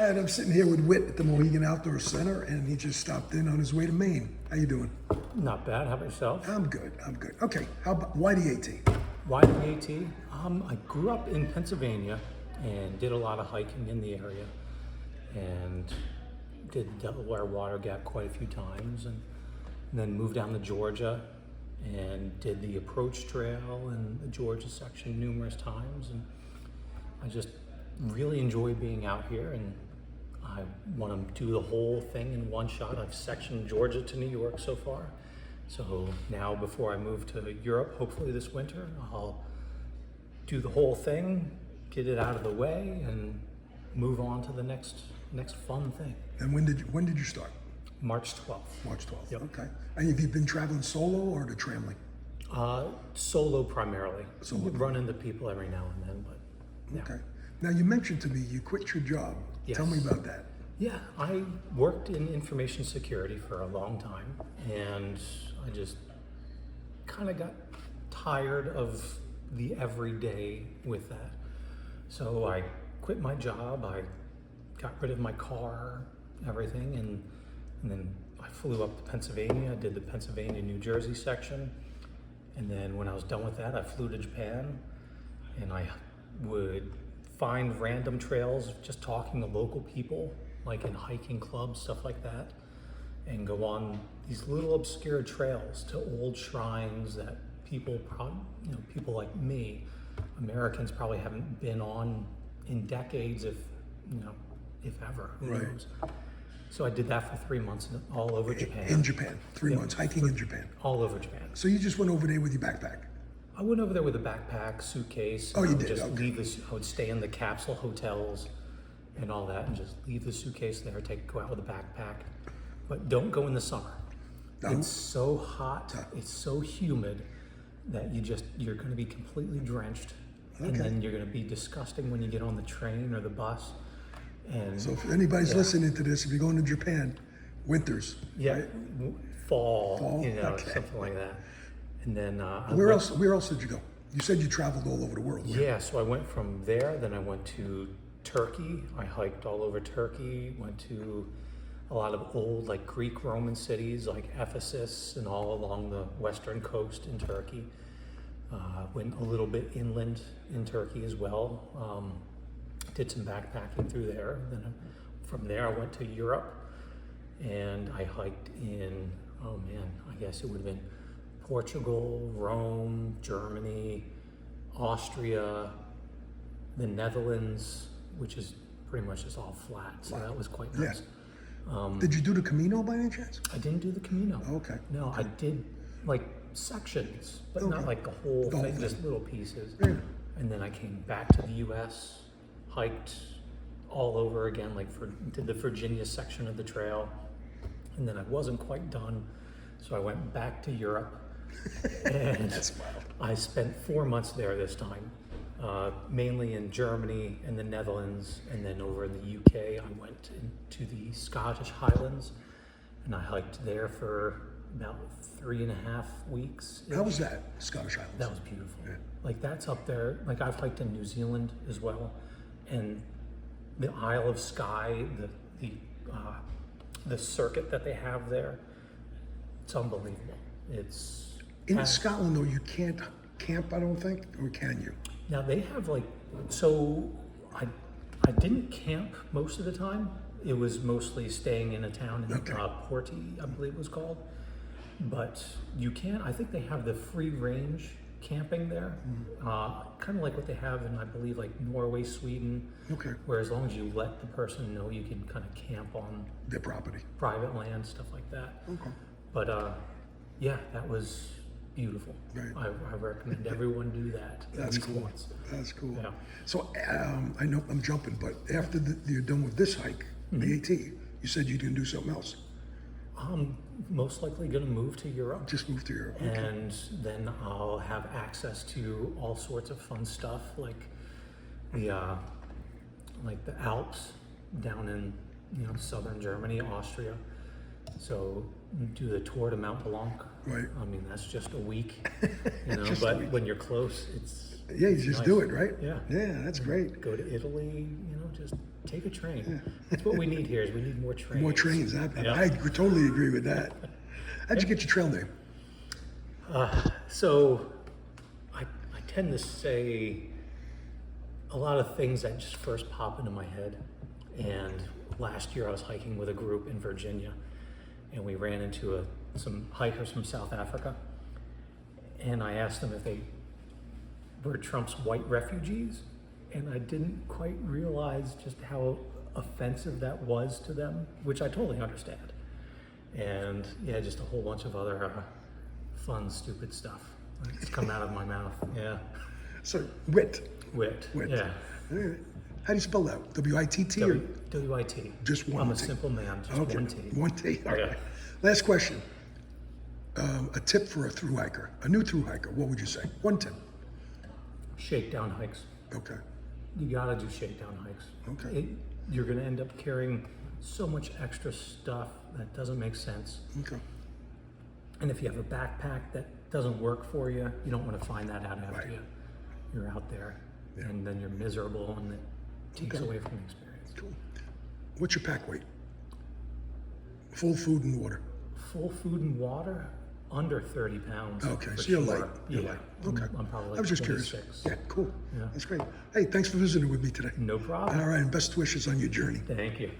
And I'm sitting here with Whit at the Mohegan Outdoor Center, and he just stopped in on his way to Maine. How you doing? Not bad. How about yourself? I'm good. I'm good. Okay. Why the AT? Why the AT? I grew up in Pennsylvania and did a lot of hiking in the area, and did Delaware Water Gap quite a few times, and then moved down to Georgia and did the approach trail and the Georgia section numerous times, and I just really enjoy being out here, and I want to do the whole thing in one shot. I've sectioned Georgia to New York so far. So now before I move to Europe, hopefully this winter, I'll do the whole thing, get it out of the way, and move on to the next fun thing. And when did you start? March 12th. March 12th. Yep. Okay. And have you been traveling solo or the Tramley? Solo primarily. Solo. You run into people every now and then, but yeah. Okay. Now you mentioned to me you quit your job. Yes. Tell me about that. Yeah, I worked in information security for a long time, and I just kind of got tired of the everyday with that. So I quit my job, I got rid of my car, everything, and then I flew up to Pennsylvania, did the Pennsylvania, New Jersey section, and then when I was done with that, I flew to Japan, and I would find random trails, just talking to local people, like in hiking clubs, stuff like that, and go on these little obscure trails to old shrines that people people like me, Americans, probably haven't been on in decades, if ever. Who Right. knows? So I did that for 3 months all over Japan. In Japan. 3 months hiking in Japan. All over Japan. So you just went over there with your backpack. I went over there with a backpack, suitcase. Oh, you I would did? just Okay. leave this. I would stay in the capsule hotels and all that, and just leave the suitcase there. Go out with a backpack, but don't go in the summer. No? It's so hot. It's so humid that you're going to be completely drenched, and Okay. then you're going to be disgusting when you get on the train or the bus. And So if anybody's Yeah. listening to this, if you're going to Japan, winters. yeah, Right? fall, Fall? something like that. And then I Where went- else did you go? You said you traveled all over the world. Where? Yeah, so I went from there, then I went to Turkey. I hiked all over Turkey, went to a lot of old like Greek Roman cities like Ephesus and all along the western coast in Turkey. Went a little bit inland in Turkey as well. Did some backpacking through there. Then from there I went to Europe, and I hiked in, oh man, I guess it would have been Portugal, Rome, Germany, Austria, the Netherlands, which is pretty much just all flat, so that was quite Yeah. nice. Did you do the Camino by any chance? I didn't do the Camino. Okay. No, I did like sections, but Okay. not like the whole The whole thing, thing. just little pieces. Yeah. And then I came back to the U.S., hiked all over again, did the Virginia section of the trail, and then I wasn't quite done, so I went back to Europe. And That's wild. I spent 4 months there this time, mainly in Germany and the Netherlands, and then over in the UK, I went into the Scottish Highlands, and I hiked there for about 3.5 weeks. How was that, Scottish Islands? That was beautiful. Yeah. Like that's up there. Like I've hiked in New Zealand as well, and the Isle of Skye, the circuit that they have there, it's unbelievable. It's In Scotland, though, you can't camp, I don't think, or can you? Now they have I didn't camp most of the time. It was mostly staying in a town in Okay. Porty, I believe it was called. But you can, I think they have the free range camping there, kind of like what they have in, I believe, like Norway, Sweden, Okay. where as long as you let the person know, you can kind of camp on Their property. private land, stuff like that. Okay. But yeah, that was beautiful. Right. I recommend everyone do that. at That's least cool. once. That's cool. Yeah. So I know I'm jumping, but after you're done with this hike, Mm-hmm. the AT, you said you didn't do something else. I'm most likely going to move to Europe, Just moved to Europe. Okay. and then I'll have access to all sorts of fun stuff like the Alps down in southern Germany, Austria. So do the tour to Mount Blanc. Right. I mean, that's just a week, you know. Just a but week. when you're close, it's Yeah, you just nice. do it, right? Yeah. Yeah, that's great. Go to Italy, you know, just take a train. That's what we need here. Is we need more trains. More trains. Yeah. I totally agree with that. How'd you get your trail name? So I tend to say a lot of things that just first pop into my head. And last year I was hiking with a group in Virginia, and we ran into some hikers from South Africa. And I asked them if they were Trump's white refugees, and I didn't quite realize just how offensive that was to them, which I totally understand. And yeah, just a whole bunch of other fun, stupid stuff that's come out of my mouth. Yeah, So, Wit. wit. Wit. Yeah, All right. How do you spell that? W-I-T-T or W-I-T. just one I'm a T? simple man, just Okay. one T. One T. All right. Yeah. Last question. A tip for a thru hiker, a new thru hiker. What would you say? One tip. Shakedown hikes. Okay. You gotta do shakedown hikes. Okay. You're gonna end up carrying so much extra stuff that doesn't make sense. Okay. And if you have a backpack that doesn't work for you, you don't want to find that out after Right. you're out there. Yeah. And then you're miserable, and it takes Okay. away from the experience. Cool. What's your pack weight? Full food and water. Full food and water, under 30 pounds. Okay, for so you're sure. light. You're Yeah. light. Okay. I'm probably like I was just 26. curious. Yeah, cool. Yeah. That's great. Hey, thanks for visiting with me today. No problem. All right, and best wishes on your journey. Thank you.